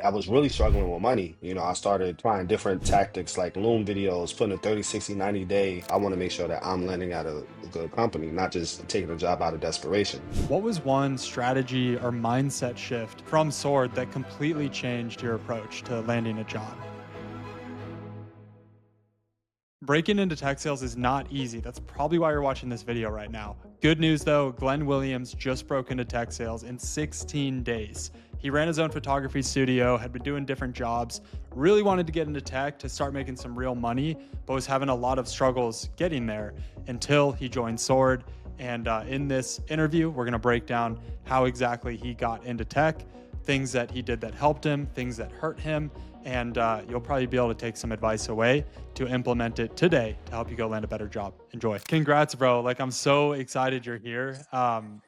I was really struggling with money. I started trying different tactics like Loom videos, putting a 30, 60, 90 day. I want to make sure that I'm landing at a good company, not just taking a job out of desperation. What was one strategy or mindset shift from Sword that completely changed your approach to landing a job? Breaking into tech sales is not easy. That's probably why you're watching this video right now. Good news though, Glenn Williams just broke into tech sales in 16 days. He ran his own photography studio, had been doing different jobs, really wanted to get into tech to start making some real money, but was having a lot of struggles getting there until he joined Sword. And in this interview, we're going to break down how exactly he got into tech, things that he did that helped him, things that hurt him, and you'll probably be able to take some advice away to implement it today to help you go land a better job. Enjoy. Congrats, bro. Like, I'm so excited you're here.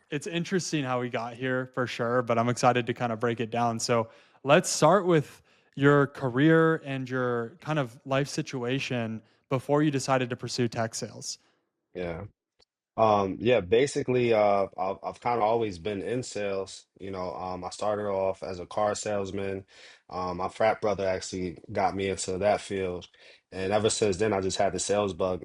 It's interesting how we got here for sure, but I'm excited to kind of break it down. So let's start with your career and your kind of life situation before you decided to pursue tech sales. Yeah. Yeah, basically, I've kind of always been in sales. I started off as a car salesman. My frat brother actually got me into that field, and ever since then, I just had the sales bug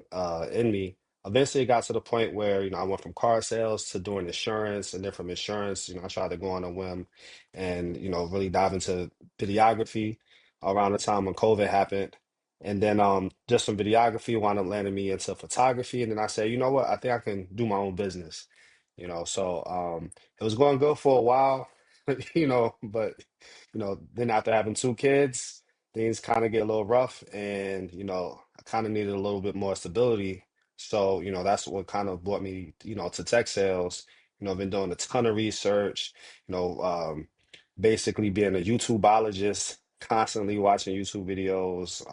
in me. Eventually, it got to the point where I went from car sales to doing insurance, and then from insurance, I tried to go on a whim, and really dive into videography around the time when COVID happened. And then just from videography wound up landing me into photography. And then I said, you know what, I think I can do my own business. So it was going good for a while, but then after having two kids, things kind of get a little rough and I kind of needed a little bit more stability. So, that's what kind of brought me, to tech sales. I've been doing a ton of research, you know, um, basically being a YouTubeologist, constantly watching YouTube videos,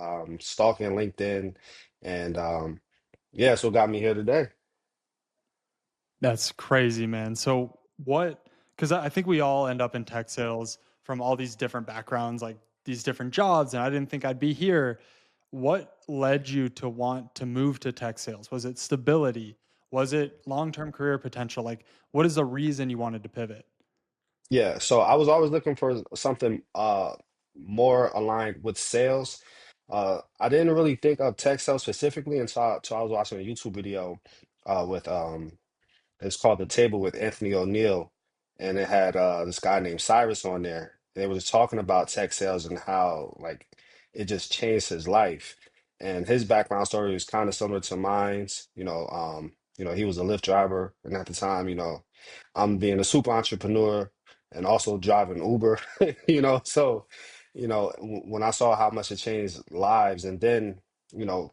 stalking LinkedIn, and yeah, so got me here today. That's crazy, man. So what, because I think we all end up in tech sales from all these different backgrounds, like these different jobs, and I didn't think I'd be here. What led you to want to move to tech sales? Was it stability? Was it long-term career potential? Like, what is the reason you wanted to pivot? Yeah, so I was always looking for something more aligned with sales. I didn't really think of tech sales specifically until I was watching a YouTube video with it's called The Table with Anthony O'Neill, and it had this guy named Cyrus on there. They were just talking about tech sales and how like it just changed his life. And his background story was kind of similar to mine's. He was a Lyft driver, and at the time, I'm being a super entrepreneur and also driving Uber. So when I saw how much it changed lives, and then you know,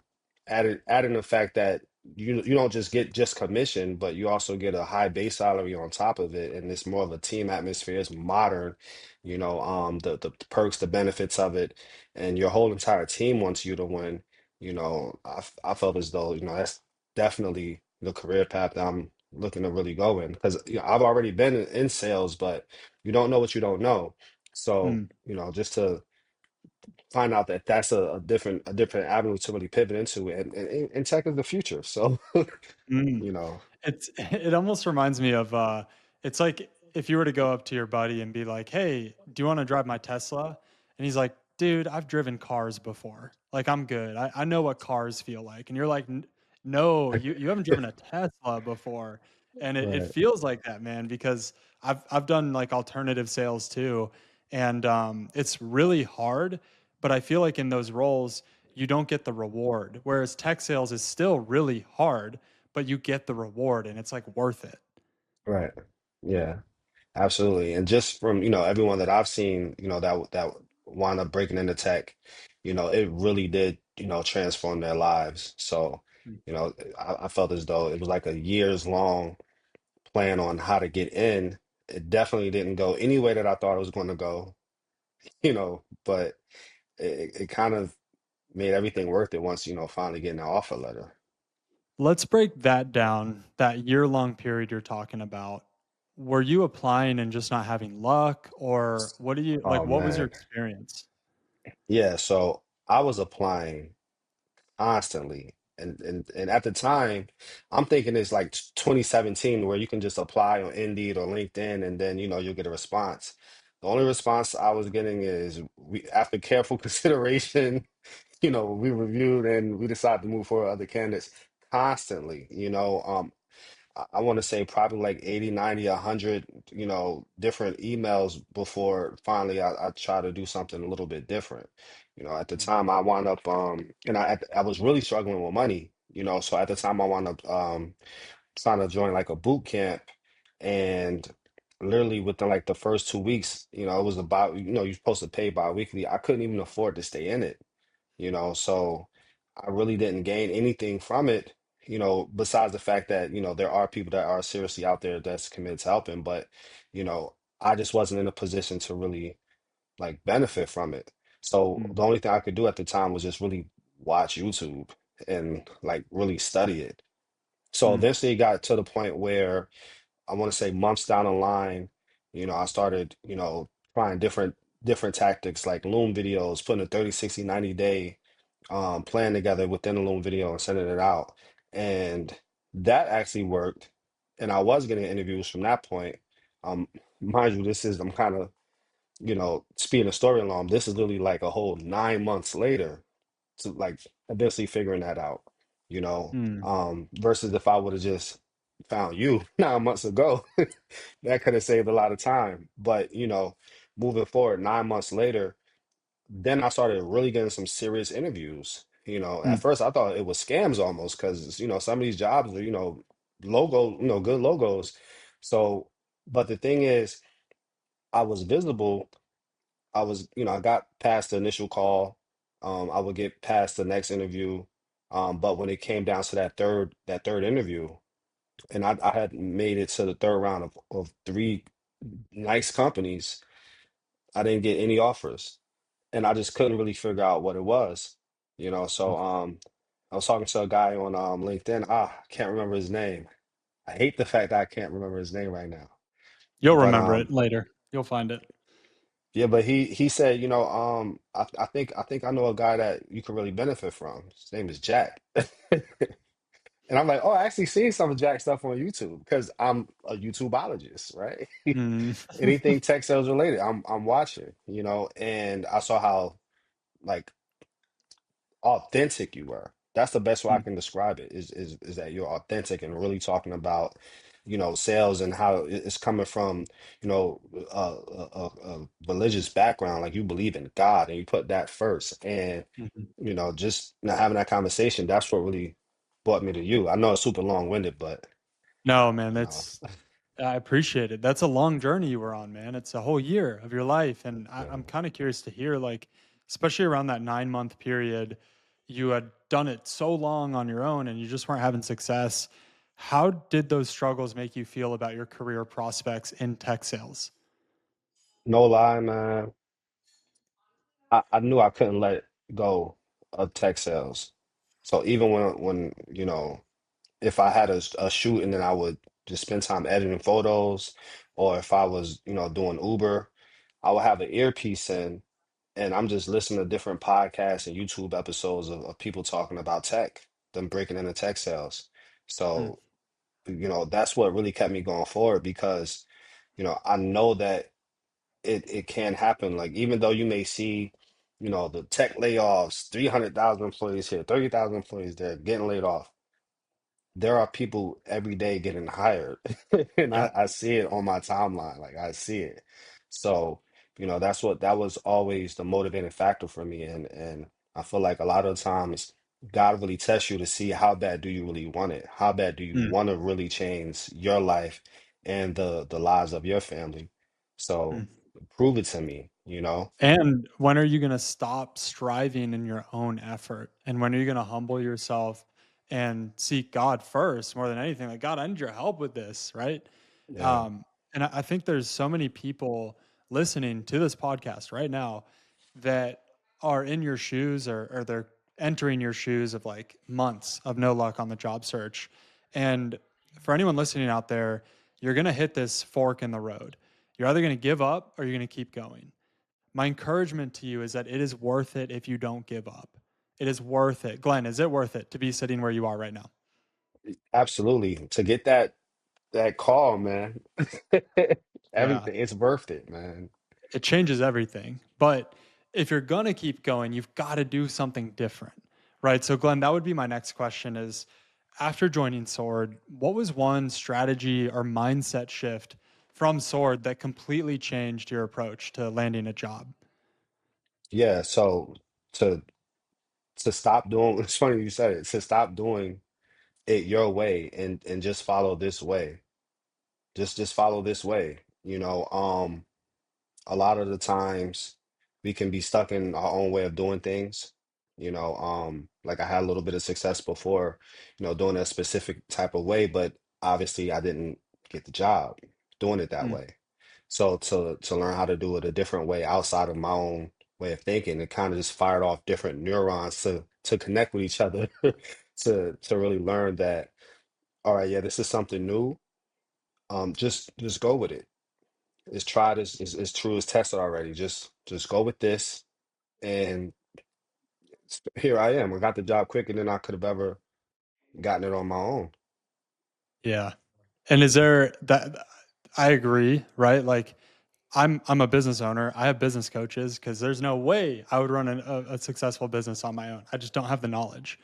adding the fact that you don't just get just commission, but you also get a high base salary on top of it, and it's more of a team atmosphere. It's modern, the perks, the benefits of it, and your whole entire team wants you to win. I felt as though that's definitely the career path that I'm looking to really go in because I've already been in sales, but you don't know what you don't know. So Mm, just to find out that that's a different avenue to really pivot into, and tech is the future. So mm. you know, It's it almost reminds me of it's like if you were to go up to your buddy and be like, "Hey, do you want to drive my Tesla?" And he's like, "Dude, I've driven cars before. Like I'm good. I know what cars feel like." And you're like, No, you haven't driven a Tesla before." And it right, feels like that, man, because I've done like alternative sales too. And it's really hard, but I feel like in those roles you don't get the reward. Whereas tech sales is still really hard, but you get the reward and it's like worth it. right, yeah, absolutely. And just from everyone that I've seen, that wound up breaking into tech, it really did transform their lives. So Mm. I felt as though it was like a years long plan on how to get in. It definitely didn't go any way that I thought it was going to go, but it kind of made everything worth it once, finally getting an offer letter. Let's break that down, that year-long period you're talking about. Were you applying and just not having luck, or what do you like, Oh what was your man. experience? Yeah, so I was applying constantly. And at the time, I'm thinking it's like 2017 where you can just apply on Indeed or LinkedIn and then you'll get a response. The only response I was getting is we after careful consideration, we reviewed and we decided to move forward with other candidates constantly. I want to say probably like 80, 90, 100, different emails before finally I try to do something a little bit different. At the time I wound up, and I was really struggling with money, so at the time I wound up trying to join like a boot camp, and literally within like the first 2 weeks, it was about, you're supposed to pay bi-weekly. I couldn't even afford to stay in it, so I really didn't gain anything from it, besides the fact that, there are people that are seriously out there that's committed to helping, but, you know, I just wasn't in a position to really like benefit from it. So Mm, the only thing I could do at the time was just really watch YouTube and like really study it. So mm, eventually it got to the point where I want to say months down the line, I started, trying different tactics like Loom videos, putting a 30, 60, 90 day plan together within the Loom video and sending it out. And that actually worked. And I was getting interviews from that point. Um, Mind you, I'm kind of, speeding the story along. This is literally like a whole 9 months later to like eventually figuring that out, mm, versus if I would have just found you 9 months ago, that could have saved a lot of time. But, moving forward, 9 months later, then I started really getting some serious interviews. At mm. first I thought it was scams almost because, some of these jobs are, logo, good logos. So, but the thing is, I was visible. I got past the initial call. I would get past the next interview. But when it came down to that third interview, and I had made it to the third round of three nice companies, I didn't get any offers. And I just couldn't really figure out what it was. So I was talking to a guy on LinkedIn. I can't remember his name. I hate the fact that I can't remember his name right now. You'll But remember it later. You'll find it. yeah, but he said, I think I know a guy that you could really benefit from. His name is Jack. And I'm like, oh, I actually seen some of Jack's stuff on YouTube because I'm a YouTubeologist, right? Mm, Anything tech sales related, I'm watching, and I saw how like authentic you were. That's the best way I mm, can describe it, is that you're authentic and really talking about, sales and how it's coming from, a religious background. Like you believe in God and you put that first. And, mhm. just not having that conversation, that's what really brought me to you. I know it's super long-winded, but No, man, you know, that's I appreciate it. That's a long journey you were on, man. It's a whole year of your life, and I'm yeah. kind of curious to hear, like, especially around that 9 month period, you had done it so long on your own, and you just weren't having success. How did those struggles make you feel about your career prospects in tech sales? No lie, man. I knew I couldn't let go of tech sales. So even when if I had a shoot and then I would just spend time editing photos, or if I was, doing Uber, I would have an earpiece in and I'm just listening to different podcasts and YouTube episodes of people talking about tech, them breaking into tech sales. Mm, So, that's what really kept me going forward because, I know that it can happen. Like even though you may see, the tech layoffs, 300,000 employees here, 30,000 employees there getting laid off, there are people every day getting hired and yeah. I see it on my timeline, like I see it. So that was always the motivating factor for me, and I feel like a lot of times God really tests you to see how bad do you really want it, how bad do you Mm, want to really change your life and the lives of your family. So mm. prove it to me. And when are you going to stop striving in your own effort? And when are you going to humble yourself and seek God first more than anything? Like, God, I need your help with this, right? Yeah. And I think there's so many people listening to this podcast right now that are in your shoes, or they're entering your shoes of like months of no luck on the job search. And for anyone listening out there, you're going to hit this fork in the road. You're either going to give up or you're going to keep going. My encouragement to you is that it is worth it if you don't give up. It is worth it. Glenn, is it worth it to be sitting where you are right now? Absolutely. To get that call, man. Yeah. Everything, it's worth it, man. It changes everything. But if you're gonna keep going, you've got to do something different, right? So, Glenn, that would be my next question: is after joining Sword, what was one strategy or mindset shift from Sword that completely changed your approach to landing a job? Yeah, so to to stop doing it's funny you said it, to stop doing it your way and just follow this way. Just follow this way. A lot of the times we can be stuck in our own way of doing things. Like I had a little bit of success before, doing a specific type of way, but obviously I didn't get the job doing it that Mm, way. So to learn how to do it a different way outside of my own way of thinking, it kind of just fired off different neurons to connect with each other to really learn that, all right, yeah, this is something new. Just go with it. It's tried, is true, it's tested already. Just go with this, and here I am. I got the job quicker than I could have ever gotten it on my own. yeah. And is there that I agree, right? Like I'm a business owner. I have business coaches because there's no way I would run a successful business on my own. I just don't have the knowledge.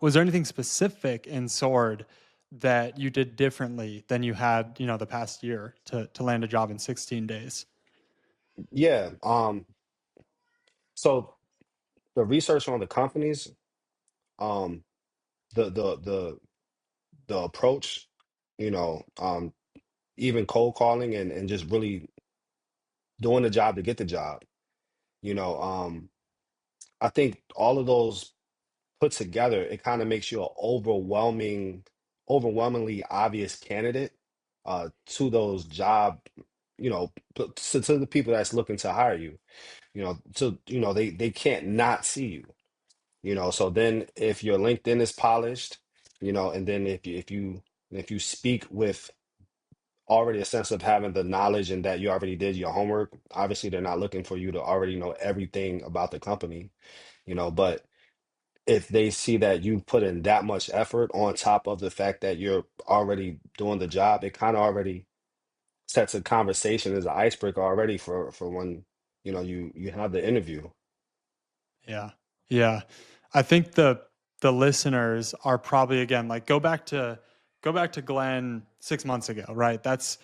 Was there anything specific in Sword that you did differently than you had, the past year to land a job in 16 days? Yeah. So the research on the companies, um, the the approach, even cold calling and just really doing the job to get the job. You know, um, I think all of those put together, it kind of makes you an overwhelmingly obvious candidate to those to the people that's looking to hire you. They can't not see you. So then if your LinkedIn is polished, and then if you speak with already a sense of having the knowledge and that you already did your homework, obviously they're not looking for you to already know everything about the company, but if they see that you put in that much effort on top of the fact that you're already doing the job, it kind of already sets a conversation as an icebreaker already for when you have the interview. Yeah. Yeah. I think the listeners are probably again like go back to Glenn 6 months ago, right? That's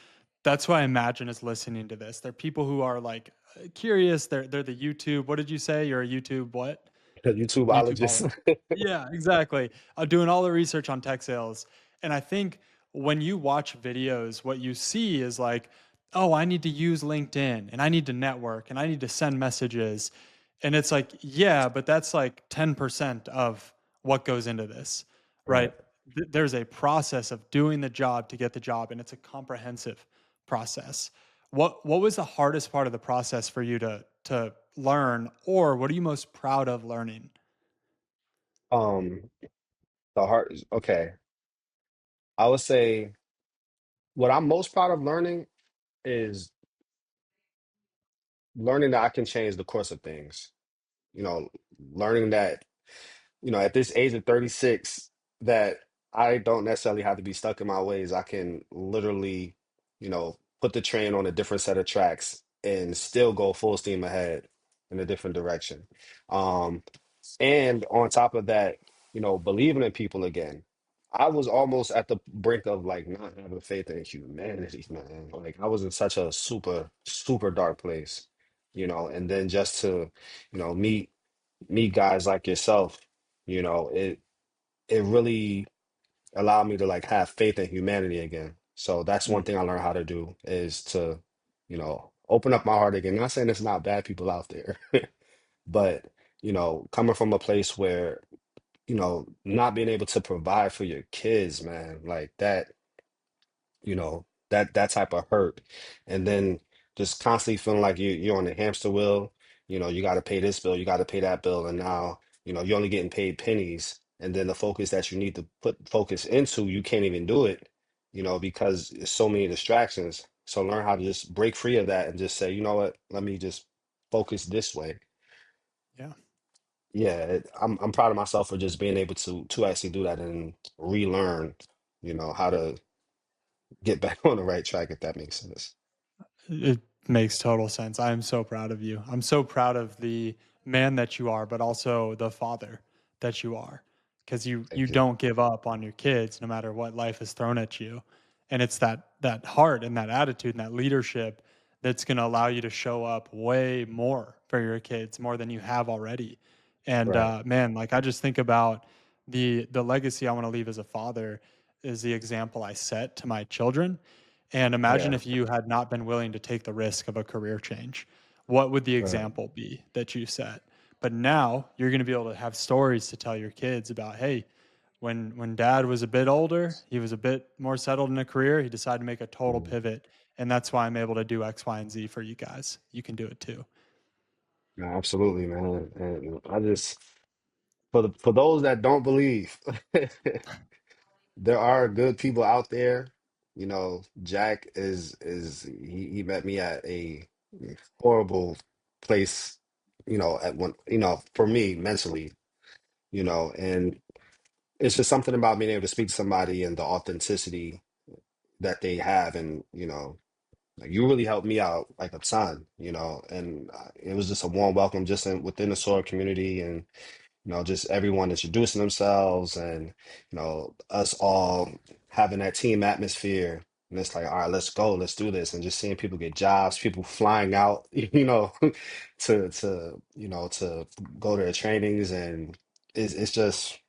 who I imagine is listening to this. They're people who are like curious. They're the YouTube. What did you say? You're a YouTube what? YouTubeologist. YouTubeologist. Yeah, exactly. Doing all the research on tech sales. And I think when you watch videos, what you see is like, oh, I need to use LinkedIn and I need to network and I need to send messages. And it's like, yeah, but that's like 10% of what goes into this, Right. right? There's a process of doing the job to get the job, and it's a comprehensive process. What was the hardest part of the process for you to learn, or what are you most proud of learning? Um, the heart is okay. I would say what I'm most proud of learning is learning that I can change the course of things. You know, learning that, at this age of 36, that I don't necessarily have to be stuck in my ways. I can literally, put the train on a different set of tracks and still go full steam ahead in a different direction. Um, And on top of that, believing in people again. I was almost at the brink of like not having faith in humanity, man. Like I was in such a super, super dark place, and then just to, meet guys like yourself, it really allowed me to like have faith in humanity again. So that's one Mm, thing I learned how to do is to, open up my heart again. Not saying there's not bad people out there, but coming from a place where not being able to provide for your kids, man, like that, that type of hurt. And then just constantly feeling like you're on the hamster wheel, you got to pay this bill, you got to pay that bill, and now, you're only getting paid pennies. And then the focus that you need to put focus into, you can't even do it, because there's so many distractions. So learn how to just break free of that and just say, you know what, let me just focus this way. yeah. Yeah, I'm proud of myself for just being able to actually do that and relearn, how to get back on the right track, if that makes sense. Makes total sense. I am so proud of you. I'm so proud of the man that you are, but also the father that you are, because you Thank you. don't give up on your kids no matter what life has thrown at you. And it's that heart and that attitude and that leadership that's going to allow you to show up way more for your kids, more than you have already. And Right, man, like I just think about the legacy I want to leave as a father is the example I set to my children. And imagine yeah, if you had not been willing to take the risk of a career change. What would the right. example be that you set? But now you're going to be able to have stories to tell your kids about, hey, when dad was a bit older, he was a bit more settled in a career, he decided to make a total Mhm. pivot. And that's why I'm able to do X, Y, and Z for you guys. You can do it too. No, absolutely, man. And I just for those that don't believe, there are good people out there. You know, Jack is he met me at a horrible place, you know, at one, you know, for me mentally, you know, and it's just something about being able to speak to somebody and the authenticity that they have, and you know, like you really helped me out like a ton, you know, and it was just a warm welcome just within the SOAR community, and you know, just everyone introducing themselves, and you know, us all having that team atmosphere. And it's like, all right, let's go, let's do this, and just seeing people get jobs, people flying out, you know, to you know to go to their trainings, and it's just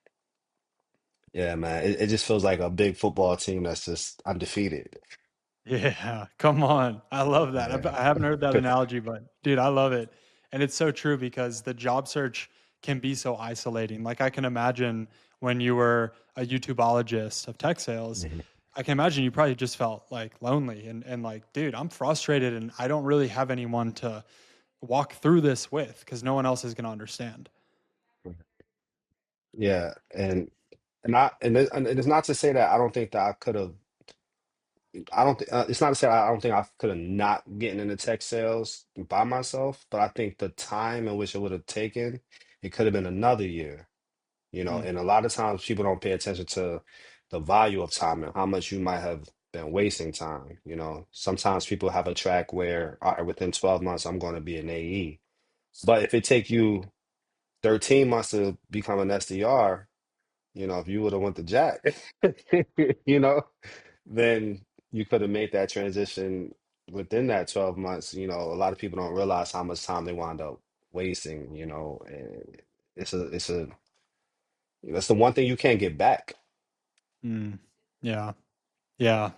yeah, man, it just feels like a big football team that's just undefeated. Yeah, come on. I love that. Yeah. I haven't heard that analogy, but dude, I love it. And it's so true because the job search can be so isolating. Like I can imagine when you were a YouTubeologist of tech sales, Mhm. I can imagine you probably just felt like lonely and like, dude, I'm frustrated and I don't really have anyone to walk through this with because no one else is going to understand. Yeah, and it's not to say that I don't think that I could have. I don't think it's not to say I don't think I could have not getting into tech sales by myself, but I think the time in which it would have taken, it could have been another year, you know. Mm. And a lot of times people don't pay attention to the value of time and how much you might have been wasting time. You know, sometimes people have a track where, all right, within 12 months, I'm going to be an AE. But if it take you 13 months to become an SDR, you know, if you would have went to Jack, you know, then you could have made that transition within that 12 months. You know, a lot of people don't realize how much time they wind up wasting, you know, and it's the one thing you can't get back. Mm. Yeah. Yeah.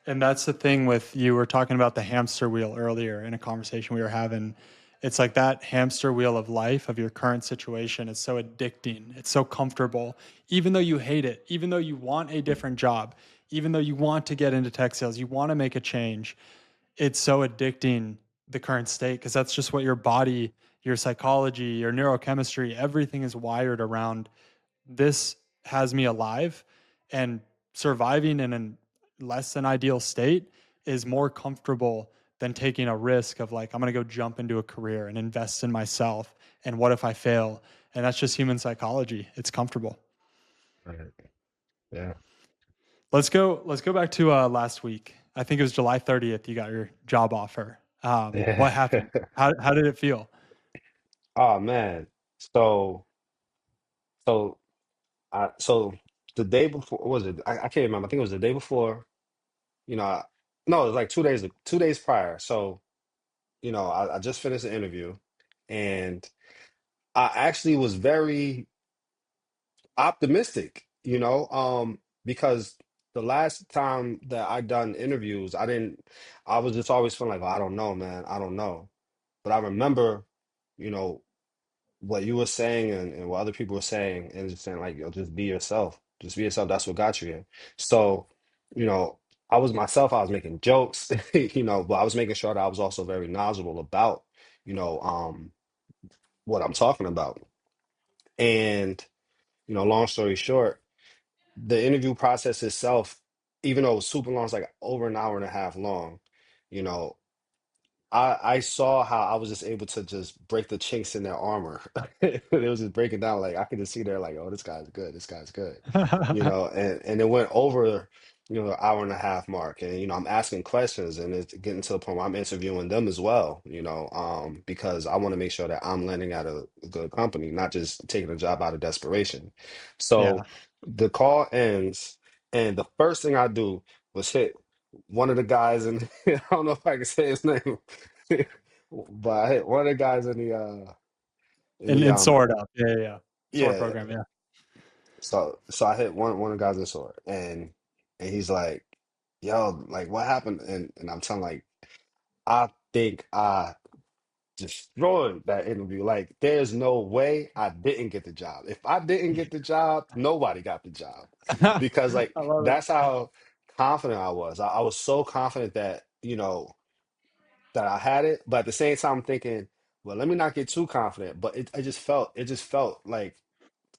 And that's the thing with you were talking about the hamster wheel earlier in a conversation we were having. It's like that hamster wheel of life of your current situation is so addicting. It's so comfortable. Even though you hate it, even though you want a different job, even though you want to get into tech sales, you want to make a change, it's so addicting the current state because that's just what your body, your psychology, your neurochemistry, everything is wired around. This has me alive, and surviving in a less than ideal state is more comfortable than taking a risk of like I'm going to go jump into a career and invest in myself, and what if I fail? And that's just human psychology. It's comfortable. Right. Yeah. Let's go back to last week. I think it was July 30th you got your job offer. Yeah. What happened? How did it feel? Oh man. So so so the day before, what was it? I can't remember. I think it was the day before, you know, no, it was like 2 days prior. So, you know, I just finished the interview, and I actually was very optimistic, you know, because the last time that I done interviews, I was just always feeling like, oh, I don't know, man, I don't know. But I remember, you know, what you were saying, and what other people were saying, and just saying like, yo, just be yourself. Just be yourself. That's what got you here. So, you know, I was myself, I was making jokes, you know, but I was making sure that I was also very knowledgeable about, you know, what I'm talking about. And, you know, long story short, the interview process itself, even though it was super long, it's like over an hour and a half long, you know, I saw how I was just able to just break the chinks in their armor. It was just breaking down, like I could just see they're like, oh, this guy's good, this guy's good, you know, and it went over. hour and a half mark, and I'm asking questions, and it's getting to the point where I'm interviewing them as well, because I want to make sure that I'm landing at a good company, not just taking a job out of desperation. Yeah. So the call ends, and the first thing I do was hit one of the guys, and I don't know if I can say his name, but I hit one of the guys in In the Sword Up. Yeah, yeah, yeah. Sword yeah. program, yeah. So I hit one of the guys in store, and he's like, "Yo, like what happened?" And I'm telling like, I think I destroyed that interview. Like, there's no way I didn't get the job. If I didn't get the job, nobody got the job, because like I love it. that's how confident I was. I was so confident that that I had it, but at the same time, I'm thinking, well, let me not get too confident. But it just felt like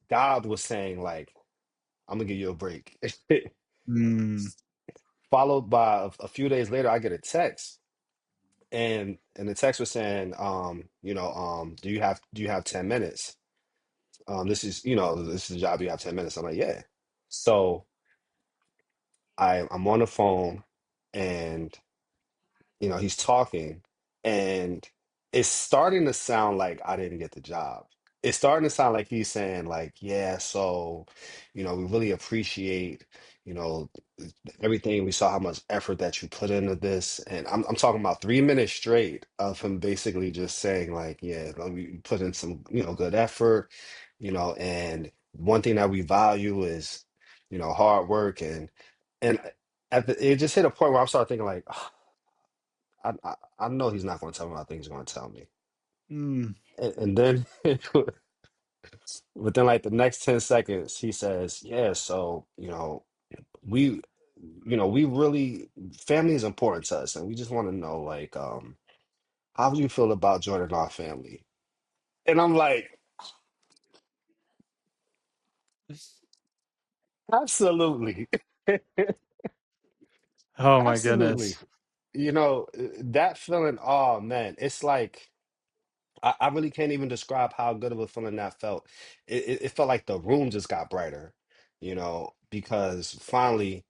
God was saying like, I'm gonna give you a break. Mm. Followed by a few days later, I get a text, and the text was saying, do you have 10 minutes? This is a job, you have 10 minutes. I'm like, yeah. So I'm on the phone, and he's talking, and it's starting to sound like I didn't get the job. It's starting to sound like he's saying, like, yeah, so, we really appreciate, you know, everything. We saw how much effort that you put into this. And I'm talking about 3 minutes straight of him basically just saying, like, yeah, like, we put in some, good effort, and one thing that we value is, hard work. And it just hit a point where I started thinking, like, I know he's not going to tell me what I think he's going to tell me. Mm. And then within like the next 10 seconds, he says, yeah, so, we, we really, family is important to us. And we just want to know, like, how do you feel about joining our family? And I'm like, absolutely. Oh my Absolutely. goodness. That feeling, oh man, it's like, I really can't even describe how good of a feeling that felt. It felt like the room just got brighter, because finally,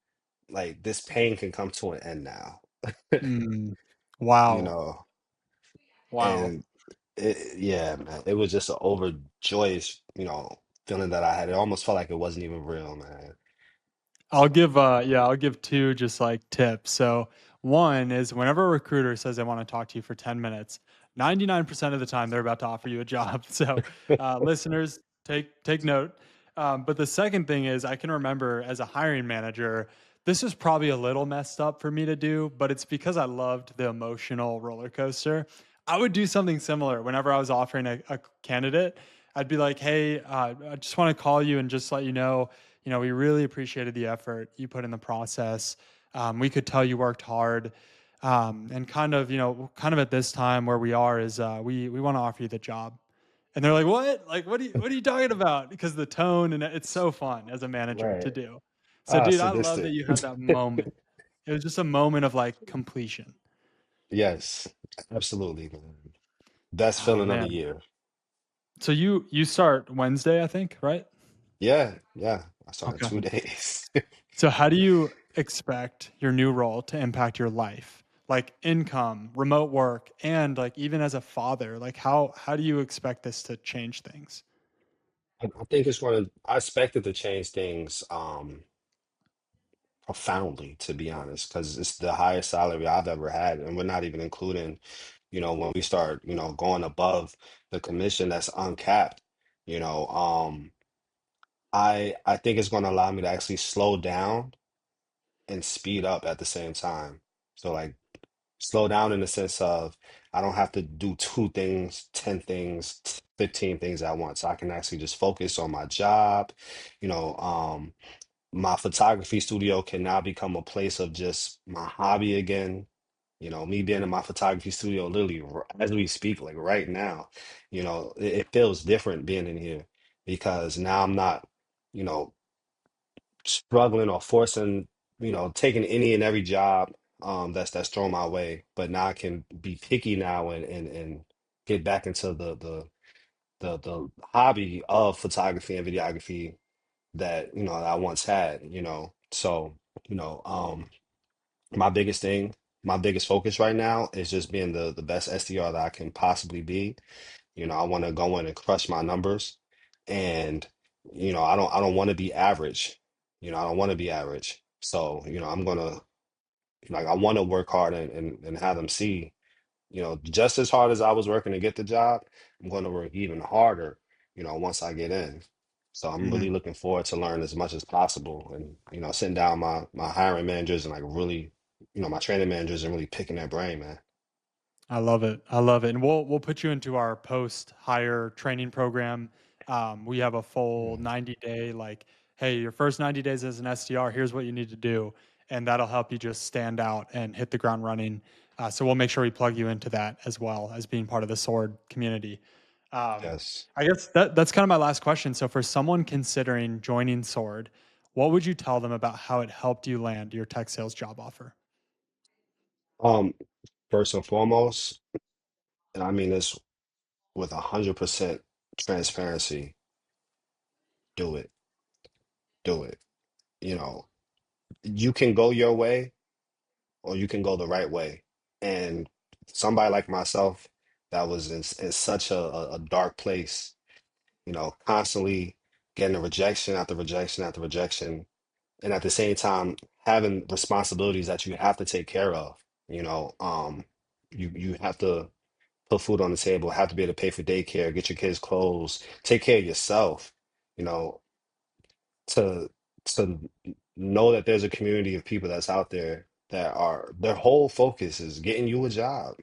like, this pain can come to an end now, Mm. you Wow. know. Wow. And yeah, man, it was just an overjoyous, feeling that I had. It almost felt like it wasn't even real, man. I'll give two just like tips. So one is whenever a recruiter says they want to talk to you for 10 minutes, 99% of the time they're about to offer you a job. So listeners, take note. But the second thing is I can remember as a hiring manager, this is probably a little messed up for me to do, but it's because I loved the emotional roller coaster. I would do something similar whenever I was offering a candidate. I'd be like, hey, I just want to call you and just let you know, we really appreciated the effort you put in the process. We could tell you worked hard. And kind of at this time where we are is we want to offer you the job. And they're like, what? Like, what are you talking about? Because the tone and it's so fun as a manager to Right. do. So, Ah, dude, I love that sadistic. you had that moment. It was just a moment of like completion. Yes, absolutely, man. Best Oh feeling of the man. year. So you start Wednesday, I think, right? Yeah, yeah. I started Okay. 2 days. So, how do you expect your new role to impact your life? Like income, remote work, and like even as a father, like how do you expect this to change things? I think I expect it to change things profoundly, to be honest, because it's the highest salary I've ever had. And we're not even including, when we start, going above the commission that's uncapped, you know. I think it's going to allow me to actually slow down and speed up at the same time. So like, slow down in the sense of I don't have to do two things, 10 things, 15 things at once. I can actually just focus on my job. You know, my photography studio can now become a place of just my hobby again. Me being in my photography studio literally as we speak, like right now, it feels different being in here, because now I'm not, you know, struggling or forcing, taking any and every job that's thrown my way. But now I can be picky now, and get back into the hobby of photography and videography that I once had. So You know, my biggest thing, my biggest focus right now is just being the best SDR that I can possibly be. You know, I want to go in and crush my numbers, and I don't want to be average. You know, I don't want to be average. So, I'm gonna like I want to work hard and have them see, just as hard as I was working to get the job, I'm going to work even harder, once I get in. So I'm Mhm. really looking forward to learn as much as possible, and sitting down my hiring managers and like really, my training managers and really picking their brain, man. I love it. I love it. And we'll put you into our post hire training program. We have a full Mm. 90-day, like, hey, your first 90 days as an SDR, here's what you need to do. And that'll help you just stand out and hit the ground running. So we'll make sure we plug you into that as well as being part of the Sword community. Um, Yes. I guess that's kind of my last question. So for someone considering joining Sword, what would you tell them about how it helped you land your tech sales job offer? Um, First and foremost, and I mean this with 100% transparency, do it. Do it. You know, you can go your way or you can go the right way. And somebody like myself that was in such a dark place, constantly getting a rejection after rejection after rejection, and at the same time having responsibilities that you have to take care of. You know, you have to put food on the table, have to be able to pay for daycare, get your kids clothes, take care of yourself. You know, to to know that there's a community of people that's out there that are their whole focus is getting you a job,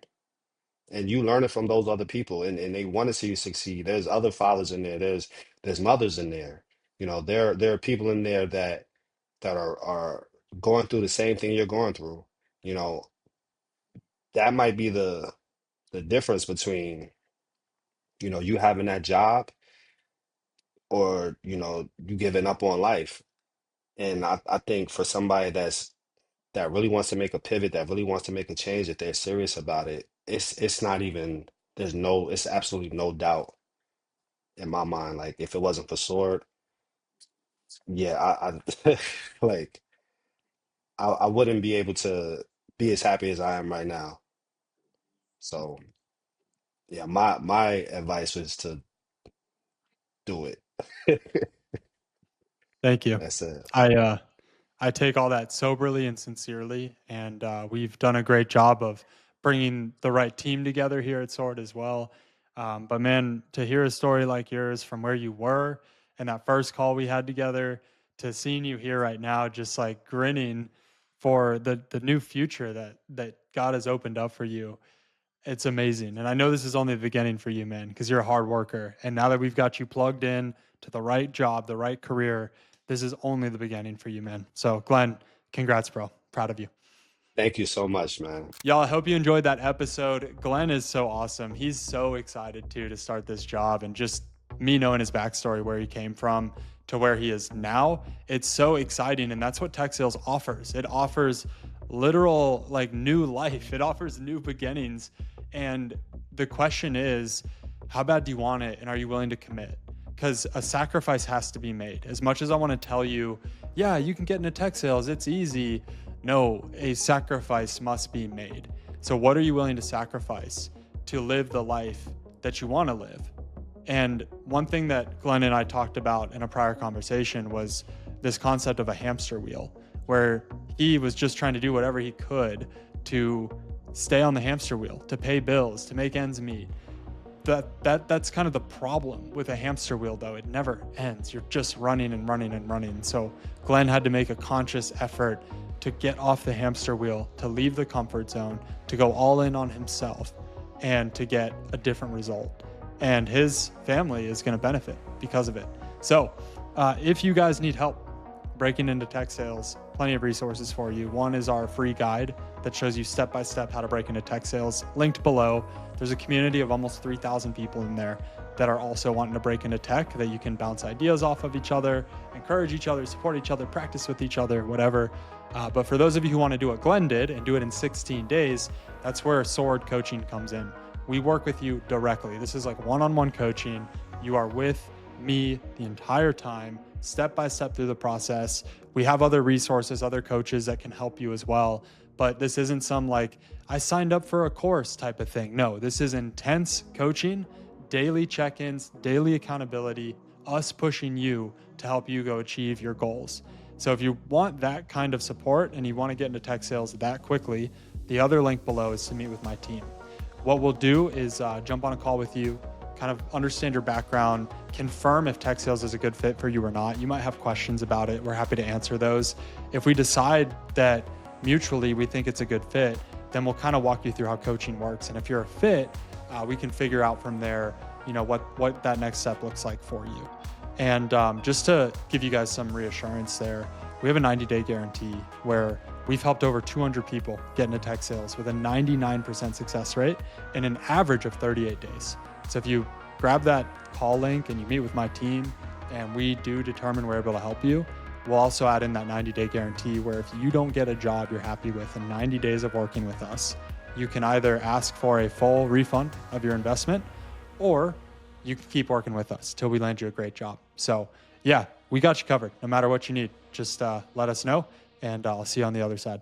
and you learn it from those other people, and they want to see you succeed. There's other fathers in there, there's mothers in there. There are people in there that are going through the same thing you're going through. you know that might be the difference between you having that job, or you giving up on life. And I think for somebody that really wants to make a pivot, that really wants to make a change, if they're serious about it, it's not even it's absolutely no doubt in my mind. Like if it wasn't for Sword, yeah, I like I wouldn't be able to be as happy as I am right now. So yeah, my advice was to do it. Thank you. That's it. I take all that soberly and sincerely, and we've done a great job of bringing the right team together here at Sword as well. But man, to hear a story like yours from where you were and that first call we had together to seeing you here right now, just like grinning for the new future that God has opened up for you, it's amazing. And I know this is only the beginning for you, man, because you're a hard worker. And now that we've got you plugged in to the right job, the right career, this is only the beginning for you, man. So, Glenn, congrats, bro. Proud of you. Thank you so much, man. Y'all, I hope you enjoyed that episode. Glenn is so awesome. He's so excited too to start this job, and just me knowing his backstory, where he came from to where he is now, it's so exciting. And that's what tech sales offers. It offers literal like new life. It offers new beginnings. And the question is, how bad do you want it? And are you willing to commit? Because a sacrifice has to be made. As much as I want to tell you, yeah, you can get into tech sales, it's easy. No, a sacrifice must be made. So, what are you willing to sacrifice to live the life that you want to live? And one thing that Glenn and I talked about in a prior conversation was this concept of a hamster wheel, where he was just trying to do whatever he could to stay on the hamster wheel, to pay bills, to make ends meet. That's kind of the problem with a hamster wheel, though. It never ends. You're just running and running and running. So Glenn had to make a conscious effort to get off the hamster wheel, to leave the comfort zone, to go all in on himself, and to get a different result. And his family is going to benefit because of it. So if you guys need help breaking into tech sales, plenty of resources for you. One is our free guide that shows you step by step how to break into tech sales, linked below. There's a community of almost 3,000 people in there that are also wanting to break into tech, that you can bounce ideas off of each other, encourage each other, support each other, practice with each other, whatever. But for those of you who want to do what Glenn did and do it in 16 days, that's where Sword Coaching comes in. We work with you directly. This is like one-on-one coaching. You are with me the entire time. step by step through the process. We have other resources, other coaches that can help you as well. But this isn't some like, I signed up for a course type of thing. No, this is intense coaching, daily check-ins, daily accountability, us pushing you to help you go achieve your goals. So if you want that kind of support and you want to get into tech sales that quickly, the other link below is to meet with my team. What we'll do is jump on a call with you, kind of understand your background, confirm if tech sales is a good fit for you or not. You might have questions about it. We're happy to answer those. If we decide that mutually we think it's a good fit, then we'll kind of walk you through how coaching works. And if you're a fit, we can figure out from there, what that next step looks like for you. And just to give you guys some reassurance there, we have a 90-day guarantee where we've helped over 200 people get into tech sales with a 99% success rate and an average of 38 days. So if you grab that call link and you meet with my team and we do determine we're able to help you, we'll also add in that 90-day guarantee where if you don't get a job you're happy with in 90 days of working with us, you can either ask for a full refund of your investment or you can keep working with us till we land you a great job. So yeah, we got you covered no matter what you need. Just let us know and I'll see you on the other side.